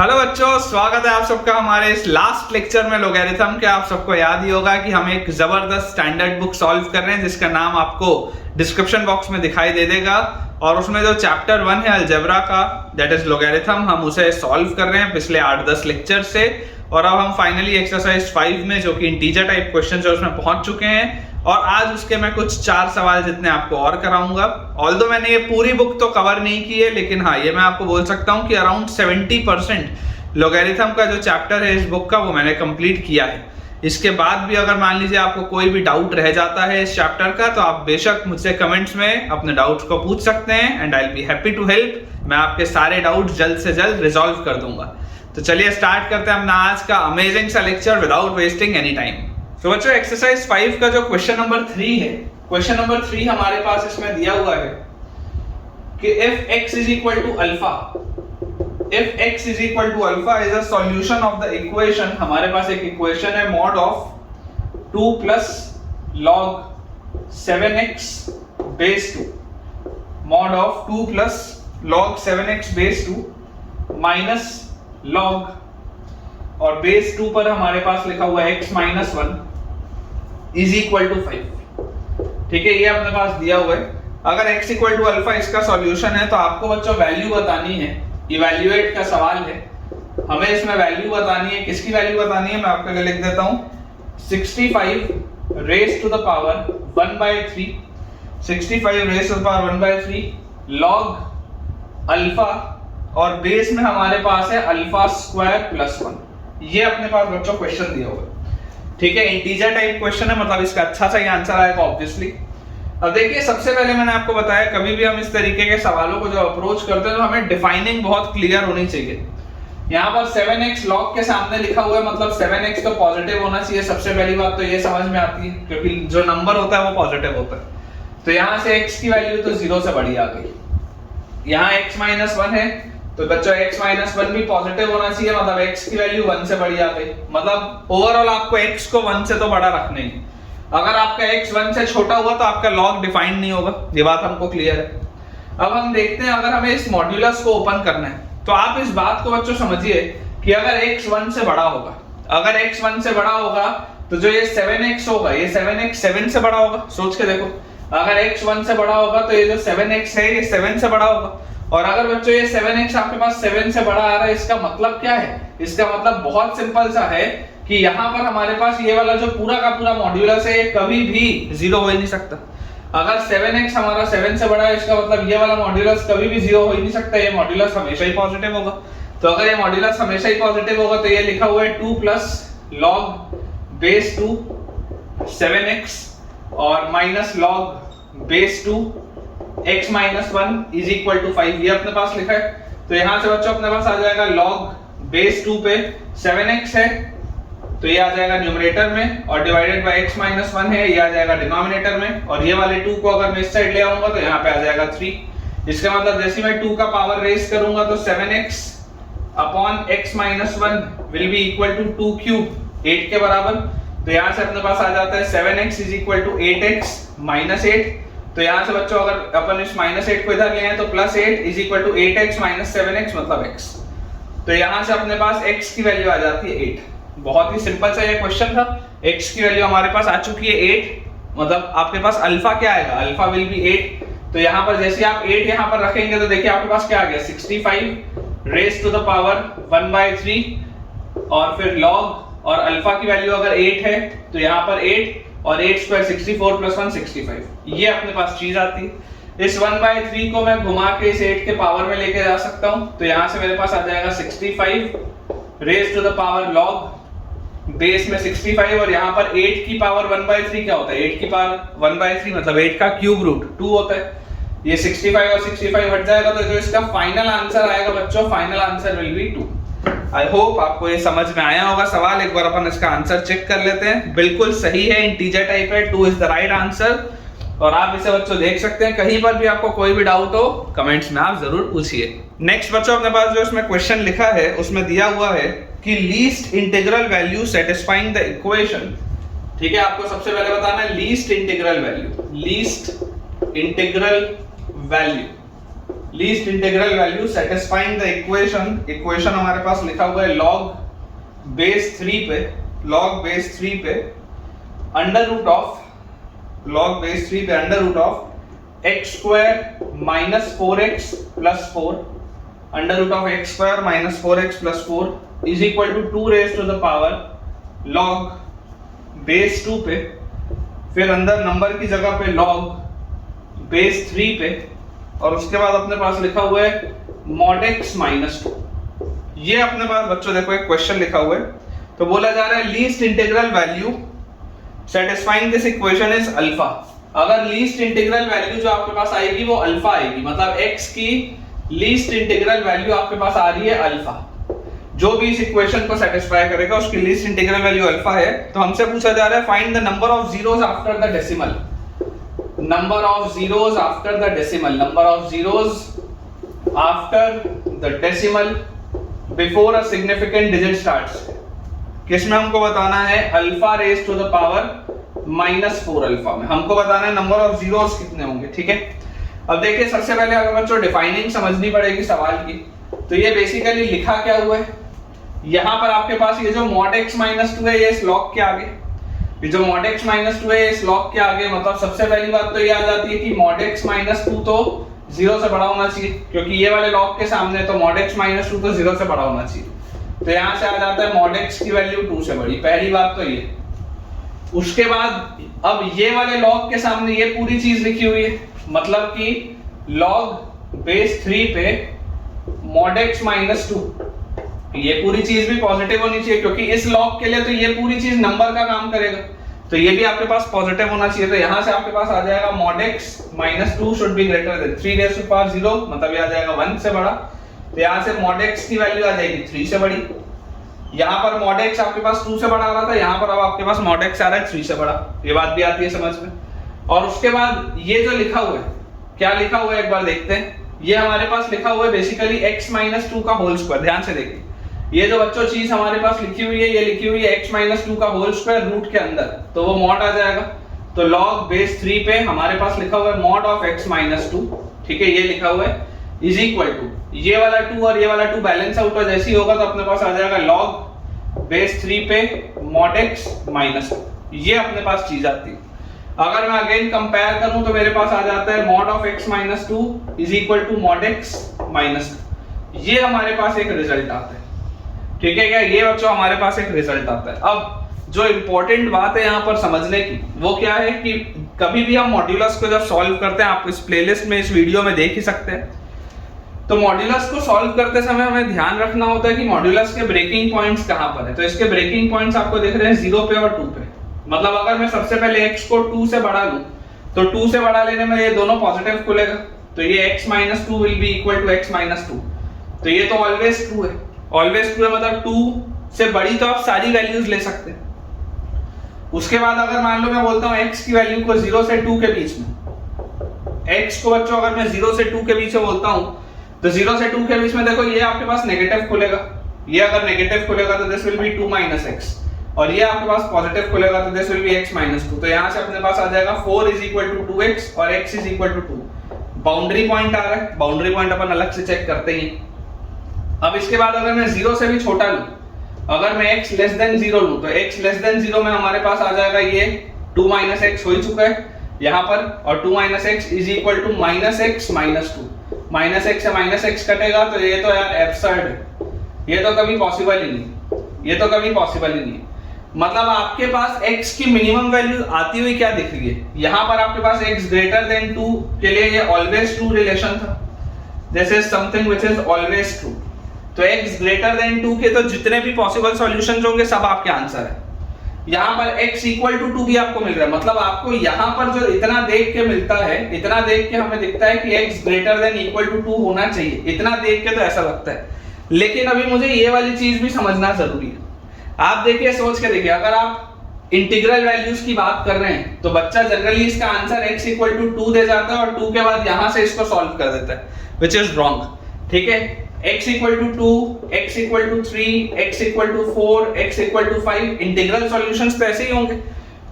Hello बच्चों, स्वागत है आप सबका हमारे इस लास्ट लेक्चर में लोगैरिथम के। आप सबको याद ही होगा कि हम एक जबरदस्त स्टैंडर्ड बुक सॉल्व कर रहे हैं जिसका नाम आपको डिस्क्रिप्शन बॉक्स में दिखाई दे देगा। और उसमें जो चैप्टर 1 है अलजेब्रा का, दैट इज लोगैरिथम, हम उसे सॉल्व कर रहे हैं पिछले 8-10 लेक्चर से। और अब हम फाइनली एक्सरसाइज 5 में, जो कि इंटीजर टाइप क्वेश्चन है, उसमें पहुंच चुके हैं। और आज उसके मैं कुछ 4 सवाल जितने आपको और कराऊंगा। ऑल्दो मैंने ये पूरी बुक तो कवर नहीं की है, लेकिन हाँ, ये मैं आपको बोल सकता हूँ कि अराउंड 70% लोगैरिथम का जो चैप्टर है इस बुक का, वो मैंने कंप्लीट किया है। इसके बाद भी अगर मान लीजिए आपको कोई भी डाउट रह जाता है इस चैप्टर का, तो आप बेशक मुझसे कमेंट्स में अपने डाउट्स को पूछ सकते हैं and I will be happy to help. मैं आपके सारे डाउट्स जल्द से जल्द रिजॉल्व कर दूंगा। तो चलिए स्टार्ट करते हैं अपना आज का अमेजिंग सा lecture without wasting any time. तो बच्चों, एक्सरसाइज 5 का जो क्वेश्चन नंबर 3 है, क्वेश्चन नंबर 3 हमारे पास इसमें दिया हुआ है कि if x is equal to alpha, if x is equal to alpha is a solution of the equation। हमारे पास एक इक्वेशन है mod of 2 plus log 7x base 2, mod of 2 plus log 7x base 2 minus log, और base 2 पर हमारे पास लिखा हुआ है x minus 1 is equal to 5। ठीक है, ये अपने पास दिया हुआ है। अगर x equal to alpha इसका सॉल्यूशन है, तो आपको बच्चों वैल्यू बतानी है। इवैल्यूएट का सवाल है, हमें इसमें वैल्यू बतानी है। किसकी वैल्यू बतानी है मैं आपके लिए लिख देता हूं। 65 raised to the power 1/3, 65 raised to the power 1/3 log alpha, और बेस में हमारे पास है अल्फा स्क्वायर प्लस 1। ये अपने पास बच्चों क्वेश्चन दिया हुआ है। ठीक है, इंटीजर टाइप क्वेश्चन है, मतलब इसका अच्छा सा ही आंसर आएगा ऑब्वियसली। अब देखिए, सबसे पहले मैंने आपको बताया, कभी भी हम इस तरीके के सवालों को जो अप्रोच करते हैं तो हमें डिफाइनिंग बहुत क्लियर होनी चाहिए। यहाँ पर 7x log के सामने लिखा हुआ है, मतलब 7x तो पॉजिटिव होना चाहिए। सबसे पहली बात तो ये समझ में आती है, क्योंकि जो नंबर होता है वो पॉजिटिव होता है। तो यहाँ से x की वैल्यू तो 0 से बड़ी आ गई। यहाँ x minus 1 है, तो बच्चों x minus 1 भी पॉजिटिव होना चाहिए, मतलब x की वैल्यू 1 से बड़ी आ गई। मतलब ओवरऑल आपको x को 1 से तो बड़ा रखना ही। अगर आपका x 1 से छोटा हुआ तो आपका log डिफाइंड नहीं होगा, ये बात हमको क्लियर है। अब हम देखते हैं, अगर हमें इस मॉड्यूलस को ओपन करना है, तो आप इस बात को बच्चों समझिए कि अगर x 1 से बड़ा होगा, अगर x 1 से बड़ा होगा, तो जो ये 7x होगा, ये 7x 7 से बड़ा होगा। सोच के देखो, अगर x 1 से बड़ा होगा तो ये जो 7x है ये 7 से बड़ा होगा। और अगर बच्चों ये 7x आपके पास 7 से बड़ा आ रहा है, इसका मतलब क्या है? इसका मतलब बहुत सिंपल सा है कि यहाँ पर हमारे पास ये वाला जो पूरा का पूरा मॉड्यूलस है, ये कभी भी 0 हो ही नहीं सकता। अगर 7x हमारा 7 से बड़ा है, इसका मतलब ये वाला मॉड्यूलस कभी भी 0 हो ही नहीं सकता। ये मॉड्यूलस हमेशा ही पॉजिटिव होगा। तो अगर ये मॉड्यूलस हमेशा ही पॉजिटिव होगा, तो ये लिखा हुआ है 2 plus log base 2 7x और minus log base 2 x minus 1 is equal to 5। ये अपने पास लिखा है। तो यहाँ से बच्चों अपने पास आ जाएगा log base 2 पे 7x है, तो ये आ जाएगा न्यूमरेटर में, और डिवाइडेड बाय x minus 1 है, ये आ जाएगा डिनोमिनेटर में। और ये वाले 2 को अगर मैं इस साइड ले आऊंगा तो यहाँ पे आ जाएगा 3। इसका मतलब जैसे मैं 2 का पावर रेज करूंगा तो 7x upon x minus 1 will be equal to 2 cube, 8 के बराबर। तो यहाँ से अपने पास आ जाता है 7x is equal to 8x minus 8। तो यहाँ से बच्चों अगर अपन इस -8 को इधर ले आए तो +8 is equal to 8x minus 7x मतलब x। तो यहाँ से अपने पास x की वैल्यू आ जाती है 8। बहुत ही सिंपल सा ये क्वेश्चन था। x की वैल्यू हमारे पास आ चुकी है 8, मतलब आपके पास अल्फा क्या आएगा? Alpha will be 8। तो यहाँ पर जैसे आप 8 यहाँ पर रखेंगे तो देखिए आपके पास क्या आ गया, 65 रेज टू द पावर 1/3, और फिर log, और अल्फा की वैल्यू अगर 8 है तो यहाँ पर 8 और 8 स्क्वायर 64 प्लस 1 65। ये अपने पास चीज आती है। इस 1/3 को मैं घुमा के इस 8 के पावर में लेके जा सकता हूं। तो यहां से मेरे पास आ जाएगा 65 raise to the power log base में 65, और यहां पर 8 की पावर 1/3 क्या होता है? 8 की पावर 1/3 मतलब 8 का क्यूब रूट 2 होता है। ये 65 और 65 हट जाएगा, तो जो इसका फाइनल आंसर आएगा बच्चों, final answer will be 2। I hope आपको ये समझ में आया होगा सवाल। एक बार अपन इसका आंसर चेक कर लेते हैं। बिल्कुल सही है, इंटीजर टाइप है, 2 इज द राइट आंसर। और आप इसे बच्चों देख सकते हैं। कहीं पर भी आपको कोई भी डाउट हो, कमेंट्स में आप जरूर पूछिए। नेक्स्ट बच्चों, अपने पास जो इसमें क्वेश्चन लिखा है उसमें दिया हुआ है कि least integral value satisfying the equation. ठीक है, आपको सबसे पहले बताना है least integral value. Least integral value least integral value satisfying the equation हमारे पास लिखा हुआ है log बेस 3 पे under root of x square minus 4x plus 4 under root of x square minus 4x plus 4 is equal to 2 raise to the power log base 2 पे, फिर अंदर number की जगह पे log बेस 3 पे, और उसके बाद अपने पास लिखा हुआ है mod x माइनस 2। ये अपने पास बच्चों देखो एक क्वेश्चन लिखा हुआ है, तो बोला जा रहा है least integral value satisfying this equation is alpha. अगर लीस्ट इंटीग्रल वैल्यू जो आपके पास आएगी वो अल्फा आएगी, मतलब x की लीस्ट इंटीग्रल वैल्यू आपके पास आ रही है अल्फा, जो भी इस इक्वेशन को सेटिस्फाई करेगा उसकी लीस्ट इंटीग्रल वैल्यू अल्फा है। तो हमसे पूछा जा रहा है find the number of zeros after the decimal, number of zeros after the decimal, number of zeros after the decimal before a significant digit starts. किसमें हमको बताना है alpha raise to the power minus 4 alpha में हमको बताना है number of zeros कितने होंगे। ठीक है, अब देखिए सबसे पहले अगर बच्चों डिफाइनिंग समझनी पड़ेगी सवाल की, तो ये बेसिकली लिखा क्या हुआ है, यहां पर आपके पास ये जो mod x माइनस 2 है ये इस log के आगे, ये जो mod x माइनस 2 है इस log के आगे, मतलब सबसे पहली बात तो ये आ जाती है कि mod x माइनस 2 तो 0 से बड़ा होना चाहिए, क्योंकि ये वाले log के सामने, तो mod x माइनस 2 तो 0 से बड़ा होना चाहिए। तो यहां से आ जाता है mod x की वैल्यू 2 से बड़ी, पहली बात तो ये। उसके बाद अब ये वाले log के सामने ये पूरी चीज लिखी हुई है, मतलब कि log बेस 3 पे mod x माइनस 2, ये पूरी चीज भी पॉजिटिव होनी चाहिए, क्योंकि इस log के लिए तो ये पूरी चीज नंबर का काम करेगा, तो ये भी आपके पास पॉजिटिव होना चाहिए। तो यहां से आपके पास आ जाएगा mod x minus 2 should be greater than 3 raise to power 0, मतलब ये आ जाएगा 1 से बड़ा। तो यहां से mod x की वैल्यू आ जाएगी 3 से बड़ी, यहां पर mod x आपके पास 2 से बड़ा आ रहा था, यहां पर अब आपके पास mod x आ रहा है 3 से बड़ा, ये बात भी आती है समझ में। और उसके बाद ये जो लिखा हुआ है, क्या लिखा हुआ है एक बार देखते हैं, ये हमारे पास लिखा हुआ है बेसिकली x माइनस 2 का होल स्क्वायर। ध्यान से देखिए, ये जो बच्चों चीज हमारे पास लिखी हुई है, ये लिखी हुई है x माइनस 2 का होल स्क्वायर रूट के अंदर, तो वो mod आ जाएगा। तो log बेस 3 पे हमारे पास लिखा हुआ है mod ऑफ x माइनस 2, ठीक है, ये लिखा हुआ है इज इक्वल टू ये वाला 2 और ये वाला 2 बैलेंस आउट और जैसे ही होगा तो अपने पास आ जाएगा log बेस 3 पे mod x माइनस 2, ये अपने पास चीज आती है। अगर मैं अगेन कंपेयर करूं तो मेरे पास आ जाता है mod of x minus 2 is equal to mod x minus 2, ये हमारे पास एक रिजल्ट आता है। ठीक है क्या, ये बच्चों हमारे पास एक रिजल्ट आता है। अब जो इंपॉर्टेंट बात है यहाँ पर समझने की वो क्या है कि कभी भी हम मॉड्यूलस को जब सॉल्व करते हैं, आप इस प्लेलिस्ट में इस वीडियो में देख ही सकते हैं, तो मॉड्यूलस को सॉल्व करते समय हमें ध्यान रखना होता है कि मॉड्यूलस के ब्रेकिंग पॉइंट्स कहाँ पर है। तो इसके ब्रेकिंग पॉइंट्स आपको दिख रहे हैं 0 पे और 2 पे, मतलब अगर मैं सबसे पहले x को 2 से बड़ा लूं तो 2 से बड़ा लेने में ये दोनों पॉजिटिव खुलेगा, तो ये x minus 2 will be equal to x minus 2, तो ये तो ऑलवेज ट्रू है, ऑलवेज ट्रू है, मतलब 2 से बड़ी तो आप सारी वैल्यूज ले सकते हैं। उसके बाद अगर मान लो मैं बोलता हूँ x की वैल्यू को 0 से 2 के बीच में, x को बच्चों अगर मैं 0 से 2 के बीच में बोलता हूँ तो 0 से 2 के बीच में देखो ये आपके पास नेगेटिव खुलेगा, ये अगर नेगेटिव खुलेगा तो this will be 2 minus x, और ये आपके पास पॉजिटिव खुलेगा तो this will be x minus 2। तो यहाँ से अपने पास आ जाएगा 4 इज इक्वल टू 2x और x is equal to 2। Boundary point आ रहा है, बाउंड्री पॉइंट अपन अलग से चेक करते ही। अब इसके बाद अगर मैं 0 से भी छोटा लूं, अगर मैं x लेस देन 0 लूं तो x लेस देन 0 में हमारे पास आ जाएगा ये 2 माइनस x हो ही चुका है यहाँ पर, और 2 minus x is equal to minus x minus 2। Minus x से माइनस एक्स कटेगा तो ये तो यार एब्सर्ड है, ये तो कभी पॉसिबल ही नहीं, ये तो कभी पॉसिबल ही नहीं। मतलब आपके पास x की मिनिमम वैल्यू आती हुई क्या दिख रही है, यहाँ पर आपके पास x ग्रेटर देन 2 के लिए ये ऑलवेज ट्रू रिलेशन था, this is something which is always true. तो x ग्रेटर देन 2 के तो जितने भी पॉसिबल सॉल्यूशंस होंगे सब आपके आंसर है। यहाँ पर x इक्वल टू 2 भी आपको मिल रहा है, मतलब आपको यहाँ पर जो इतना देख के मिलता है, इतना देख के हमें दिखता है कि x greater than equal to 2 होना चाहिए, इतना देख के तो ऐसा लगता है। लेकिन अभी मुझे ये वाली चीज भी समझना जरूरी है। आप देखिए, सोच के देखिए, अगर आप इंटीग्रल वैल्यूज की बात कर रहे हैं तो बच्चा जनरली इसका आंसर x इक्वल टू 2 दे जाता है और 2 के बाद यहां से इसको सॉल्व कर देता है, व्हिच इज रॉन्ग। ठीक है, x equal to 2, x equal to 3, x equal to 4, x equal to 5, integral solutions तो ऐसे ही होंगे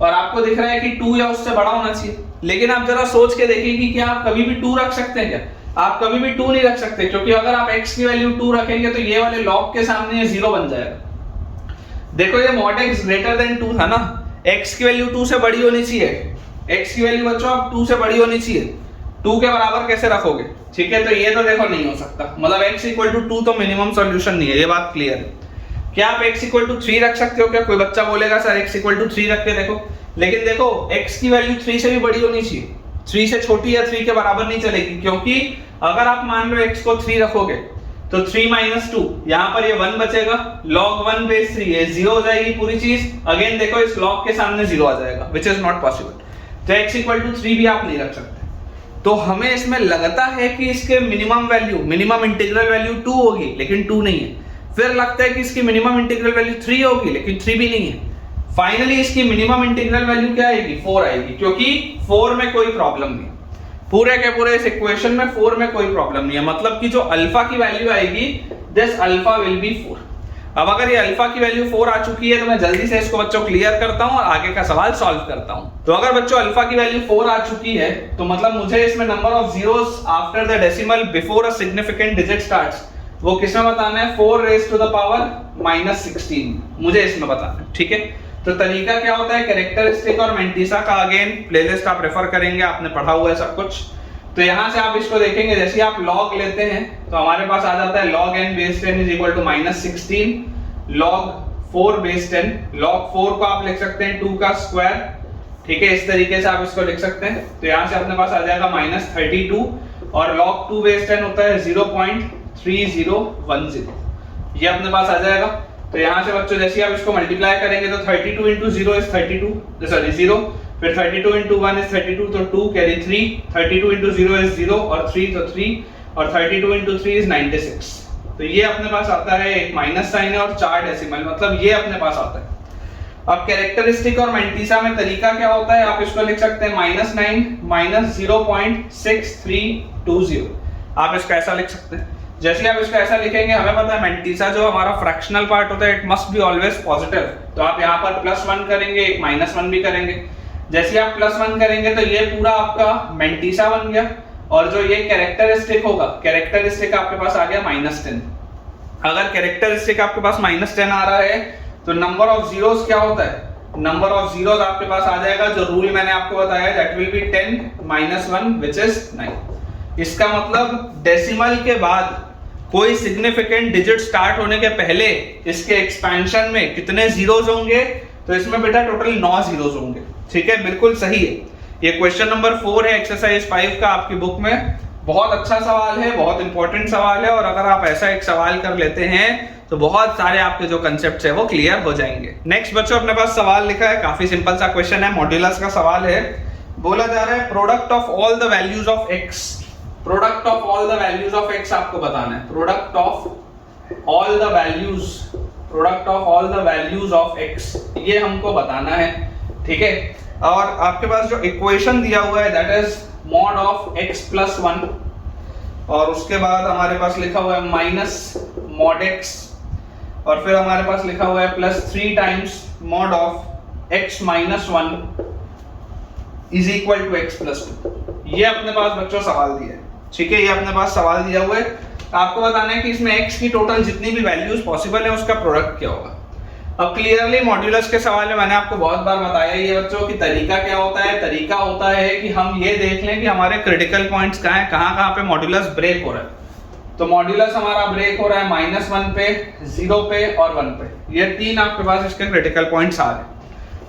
और आपको दिख रहा है कि 2 या उससे बड़ा होना चाहिए। लेकिन आप जरा सोच के देखिए कि क्या आप कभी भी 2 रख सकते हैं क्या? आप कभी भी 2 नहीं रख सकते, क्योंकि अगर आप x की वैल्यू 2 रखेंगे तो ये वाले log के सामने ये 0 बन जाएगा। देखो ये mod x ग्रेटर देन 2 था ना, x की वैल्यू 2 से बड़ी होनी चाहिए, x की वैल्यू बच्चों आप 2 से बड़ी होनी चाहिए, 2 के बराबर कैसे रखोगे? ठीक है, तो ये तो देखो नहीं हो सकता, मतलब x इक्वल टू 2 तो मिनिमम सॉल्यूशन नहीं है, ये बात क्लियर है। क्या आप x इक्वल टू 3 रख सकते हो? क्या कोई बच्चा बोलेगा सर x इक्वल टू 3 रख के देखो, लेकिन देखो x की वैल्यू 3 से भी बड़ी होनी चाहिए, 3 से छोटी या 3 के बराबर नहीं चलेगी, क्योंकि अगर आप मान लो x को 3 रखोगे तो 3 माइनस 2, यहाँ पर ये 1 बचेगा, log 1 बेस 3 ये 0 हो जाएगी पूरी चीज, अगेन देखो इस log के सामने 0 आ जाएगा, विच इज नॉट पॉसिबल। तो x इक्वल टू 3 भी आप नहीं रख सकते। तो हमें इसमें लगता है कि इसके minimum value, minimum integral value 2 होगी, लेकिन 2 नहीं है। फिर लगता है कि इसकी मिनिमम इंटीग्रल वैल्यू 3 होगी, लेकिन 3 भी नहीं है। फाइनली इसकी मिनिमम इंटीग्रल वैल्यू क्या आएगी? 4 आएगी, क्योंकि 4 में कोई प्रॉब्लम नहीं है, पूरे के पूरे इस इक्वेशन में 4 में कोई प्रॉब्लम नहीं है, मतलब कि जो अल्फा की वैल्यू आएगी दिस अल्फा विल बी 4। अब अगर ये अल्फा की वैल्यू 4 आ चुकी है तो मैं जल्दी से इसको बच्चों क्लियर करता हूं और आगे का सवाल सॉल्व करता हूं। तो अगर बच्चों अल्फा की वैल्यू 4 आ चुकी है तो मतलब मुझे इसमें number of zeros after the decimal before a significant digit starts, वो किसमें बताना है? 4 रेज़ टू द पावर -16, मुझे इसमें बताना है। ठीक है, तो तरीका क्या होता है? कैरेक्टरिस्टिक और मेंटिसा का अगेन प्लेलिस्ट आप रेफर करेंगे, आपने पढ़ा हुआ है सब कुछ। तो यहां से आप इसको देखेंगे, जैसे आप log लेते हैं तो हमारे पास आ जाता है log n base 10 is equal to -16 log 4 base 10। log 4 को आप लिख सकते हैं 2 का स्क्वायर, ठीक है, इस तरीके से आप इसको लिख सकते हैं। तो यहां से अपने पास आ जाएगा -32 और log 2 बेस 10 होता है 0.3010, ये अपने पास आ जाएगा। तो यहां से बच्चों जैसे आप इसको मल्टीप्लाई करेंगे तो 32 into 0 is 32, सॉरी 0, फिर 32 into 1 is 32, तो 2 कैरी 3, 32 into 0 is 0 और 3 तो 3, और 32 into 3 is 96। तो ये अपने पास आता है, एक माइनस साइन है और 4 डेसिमल, मतलब ये अपने पास आता है। अब कैरेक्टरिस्टिक और मेंटिसा में तरीका क्या होता है? आप इसको लिख सकते हैं -9 -0.6320, आप इसको ऐसा लिख सकते हैं। जैसे आप इसको ऐसा लिखेंगे, हमें पता है मेंटिसा जो हमारा फ्रैक्शनल पार्ट होता है it must be always positive, तो आप यहाँ पर +1 करेंगे, एक -1 भी करेंगे। जैसे आप +1 करेंगे तो ये पूरा आपका मेंटिसा बन गया, और जो ये कैरेक्टरिस्टिक होगा, कैरेक्टरिस्टिक आपके पास आ गया -10। अगर कैरेक्टरिस्टिक आपके पास -10 आ रहा है तो नंबर ऑफ जीरोस क्या होता है? नंबर ऑफ जीरोस आपके पास आ जाएगा, जो रूल मैंने आपको बताया, that will be 10 - 1 which is 9। इसका मतलब डेसिमल के बाद कोई सिग्निफिकेंट डिजिट स्टार्ट होने के पहले इसके एक्सपेंशन में कितने जीरोस होंगे? तो इसमें बेटा टोटल 9 जीरोस होंगे। ठीक है, बिल्कुल सही है। ये क्वेश्चन नंबर 4 है एक्सरसाइज 5 का आपकी बुक में। बहुत अच्छा सवाल है, बहुत इंपॉर्टेंट सवाल है, और अगर आप ऐसा एक सवाल कर लेते हैं तो बहुत सारे आपके जो कंसेप्ट है वो क्लियर हो जाएंगे। नेक्स्ट बच्चों अपने पास सवाल लिखा है, काफी सिंपल सा क्वेश्चन है, मॉड्यूलस का सवाल है। बोला जा रहा है product of all the values of x, product of all the values of x आपको बताना है। Product of all the values, product of all the values of x, ये हमको बताना है। ठीक है, और आपके पास जो इक्वेशन दिया हुआ है that is mod of x + 1, और उसके बाद हमारे पास लिखा हुआ है माइनस mod x, और फिर हमारे पास लिखा हुआ है +3 times mod of x - 1 is equal to x + 2। ये अपने पास बच्चों सवाल दिया है। ठीक है, ये अपने पास सवाल दिया हुआ है, आपको बताना है कि इसमें x की टोटल जितनी भी वैल्यूज पॉसिबल है उसका प्रोडक्ट क्या होगा। अब क्लियरली मॉड्यूलस के सवाल में मैंने आपको बहुत बार बताया ये बच्चों कि तरीका क्या होता है। तरीका होता है कि हम ये देख लें कि हमारे क्रिटिकल पॉइंट्स कहाँ हैं, कहाँ पे मॉड्यूलस ब्रेक हो रहा है। तो मॉड्यूलस हमारा ब्रेक हो रहा है -1 पे, 0 पे और 1 पे, ये 3 आपके पास इसके क्रिटिकल पॉइंट्स आ रहे हैं।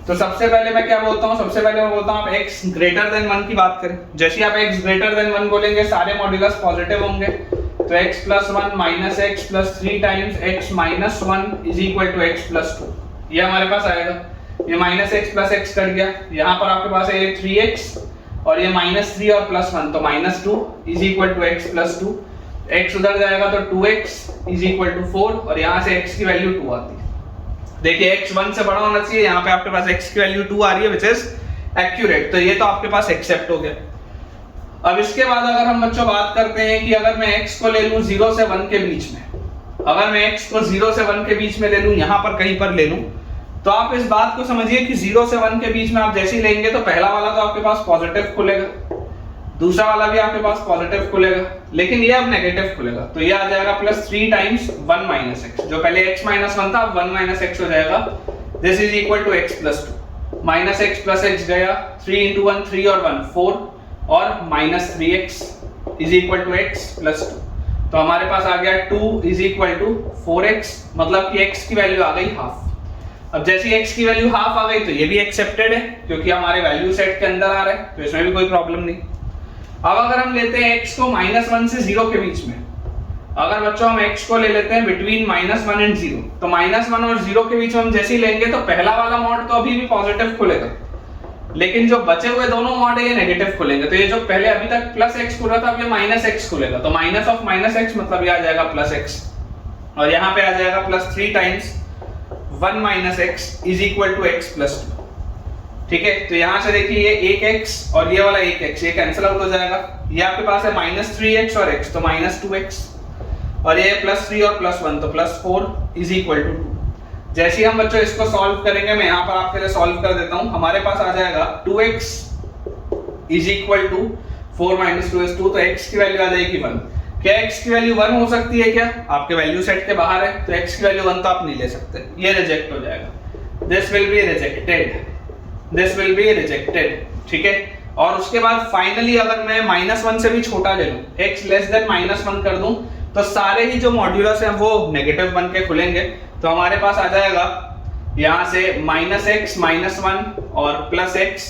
तो सबसे पहले मैं क्या बोलता हूँ? सबसे पहले मैं बोलता हूँ आप x > 1 की बात करें। जैसे आप x > 1 बोलेंगे सारे मॉड्यूलस पॉजिटिव होंगे, तो x + 1 - x + 3 times x - 1 is equal to x + 2, ये हमारे पास आएगा। ये -x + x कट गया, यहाँ पर आपके पास है 3x, और ये -3 और +1 तो -2 is equal to x + 2। x उधर जाएगा तो 2x इज इक्वल टू 4, और यहाँ से x की वैल्यू 2 आती है। देखिए x 1 से बड़ा होना चाहिए, यहाँ पे आपके पास x की वैल्यू 2 आ रही है विच इज एक्यूरेट, तो ये तो आपके पास एक्सेप्ट हो गया। अब इसके बाद अगर हम बच्चों बात करते हैं कि अगर मैं x को ले लूं 0 से 1 के बीच में, अगर मैं x को 0 से 1 के बीच में ले लूं, यहाँ पर कहीं पर ले लूं, तो आप इस बात को समझिए कि 0 से 1 के बीच में आप जैसे ही लेंगे तो पहला वाला तो आपके पास पॉजिटिव खुलेगा, दूसरा वाला भी आपके पास पॉजिटिव खुलेगा, लेकिन ये अब नेगेटिव खुलेगा, तो ये आ जाएगा प्लस 3 टाइम्स 1 माइनस एक्स, जो पहले x माइनस 1 था 1 माइनस एक्स हो जाएगा। This is equal to x plus 2, minus x plus x गया, 3 इंटू 1 3 और 1 4, और माइनस 3x is equal to x plus 2, तो हमारे पास आ गया 2 इज इक्वल टू 4x, मतलब कि x की वैल्यू आ गई हाफ। अब जैसे x की वैल्यू हाफ आ गई तो ये भी एक्सेप्टेड है, क्योंकि हमारे वैल्यू सेट के अंदर आ रहा है, तो इसमें भी कोई प्रॉब्लम नहीं। अब अगर हम लेते हैं x को -1 से 0 के बीच में, अगर बच्चों हम x को ले लेते हैं बिटवीन -1 एंड 0, तो -1 और 0 के बीच में हम जैसे ही लेंगे तो पहला वाला मॉड तो अभी भी पॉजिटिव खुलेगा, लेकिन जो बचे हुए दोनों मॉड है ये नेगेटिव खुलेंगे। तो ये जो पहले अभी तक प्लस x खुला था, अब ये माइनस x खुलेगा, तो माइनस ऑफ माइनस x मतलब ये आ जाएगा प्लस x, और यहाँ पे आ जाएगा plus 3 times 1 minus x is equal to x plus 2। ठीक है, तो यहां से देखिए ये एक x और ये वाला एक x, ये कैंसिल आउट हो जाएगा। ये आपके पास है -3x और x, तो -2x, और ये +3 और +1 तो +4 इज इक्वल टू 2। जैसे ही हम बच्चों इसको सॉल्व करेंगे, मैं यहाँ पर आपके लिए सॉल्व कर देता हूँ, हमारे पास आ जाएगा 2x is equal to 4 - 2 is 2, तो x की वैल्यू आ जाएगी 1। क्या x की वैल्यू 1 हो सकती है क्या? आपके वैल्यू सेट के बाहर है, तो x की वैल्यू 1 तो आप नहीं ले सकते, ये रिजेक्ट हो जाएगा। This will be rejected, this will be rejected. ठीक है, और उसके बाद फाइनली अगर मैं -1 से भी छोटा ले लूं, x लेस देन -1 कर दूं, तो सारे ही जो मॉड्यूलस हैं वो नेगेटिव बन के खुलेंगे। तो हमारे पास आ जाएगा यहां से -x -1 और +x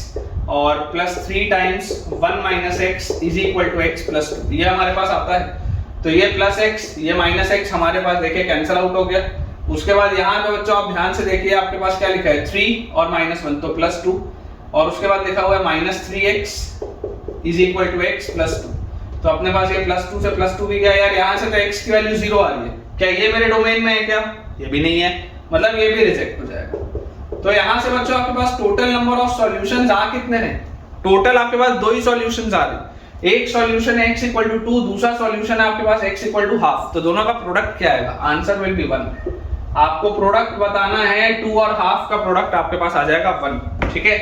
और +3 times 1 minus x is equal to x plus 2, ये हमारे पास आता है। तो ये +x ये -x हमारे पास देखिए कैंसिल आउट हो गया। उसके बाद यहाँ पे बच्चों आप ध्यान से देखिए, आपके पास क्या लिखा है 3 और -1 तो +2, और उसके बाद लिखा हुआ है -3x is equal to x plus 2, तो अपने पास ये +2 से +2 भी गया। यार यहाँ से तो x की वैल्यू 0 आ रही है, क्या ये मेरे डोमेन में है क्या? ये भी नहीं है, मतलब ये भी रिजेक्ट हो जाएगा। तो यहाँ से बच्चों आपके पास टोटल नंबर ऑफ सॉल्यूशंस आ कितने हैं? टोटल आपके पास 2 ही सॉल्यूशंस आ रहे हैं। एक सॉल्यूशन है x इक्वल टू 2, दूसरा सॉल्यूशन है आपके पास x इक्वल टू हाफ, तो दोनों का प्रोडक्ट क्या आएगा? Answer will be 1। आपको प्रोडक्ट बताना है, 2 और हाफ का प्रोडक्ट आपके पास आ जाएगा 1। ठीक है,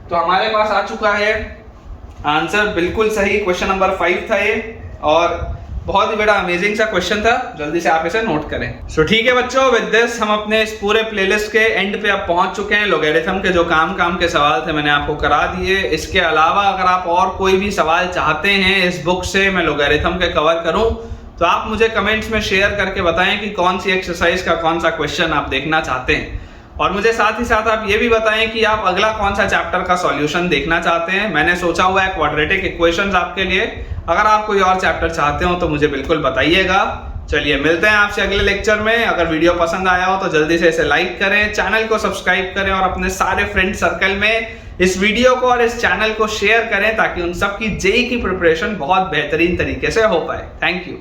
तो हमारे पास आ चुका है आंसर, बिल्कुल सही। क्वेश्चन नंबर 5 था ये, और बहुत ही बड़ा अमेजिंग सा क्वेश्चन था, जल्दी से आप इसे नोट करें। सो ठीक है बच्चों, विद दिस हम अपने इस पूरे प्लेलिस्ट के एंड पे अब पहुंच चुके हैं। लॉगरिथम के जो काम के सवाल थे मैंने आपको करा दिए। इसके अलावा अगर आप और कोई भी सवाल चाहते हैं इस बुक से मैं लॉगरिथम के कवर करूं, तो आप मुझे कमेंट्स में शेयर करके बताएं कि कौन सी एक्सरसाइज का कौन सा क्वेश्चन आप देखना चाहते हैं, और मुझे साथ ही साथ आप ये भी बताएं कि आप अगला कौन सा चैप्टर का सॉल्यूशन देखना चाहते हैं। मैंने सोचा हुआ है क्वाड्रेटिक इक्वेशंस आपके लिए, अगर आप कोई और चैप्टर चाहते हो तो मुझे बिल्कुल बताइएगा। चलिए मिलते हैं आपसे अगले लेक्चर में। अगर वीडियो पसंद आया हो तो जल्दी से इसे लाइक करें, चैनल को सब्सक्राइब करें, और अपने सारे फ्रेंड सर्कल में इस वीडियो को और इस चैनल को शेयर करें, ताकि उन सब की जेईई की प्रिपरेशन बहुत बेहतरीन तरीके से हो पाए। Thank you.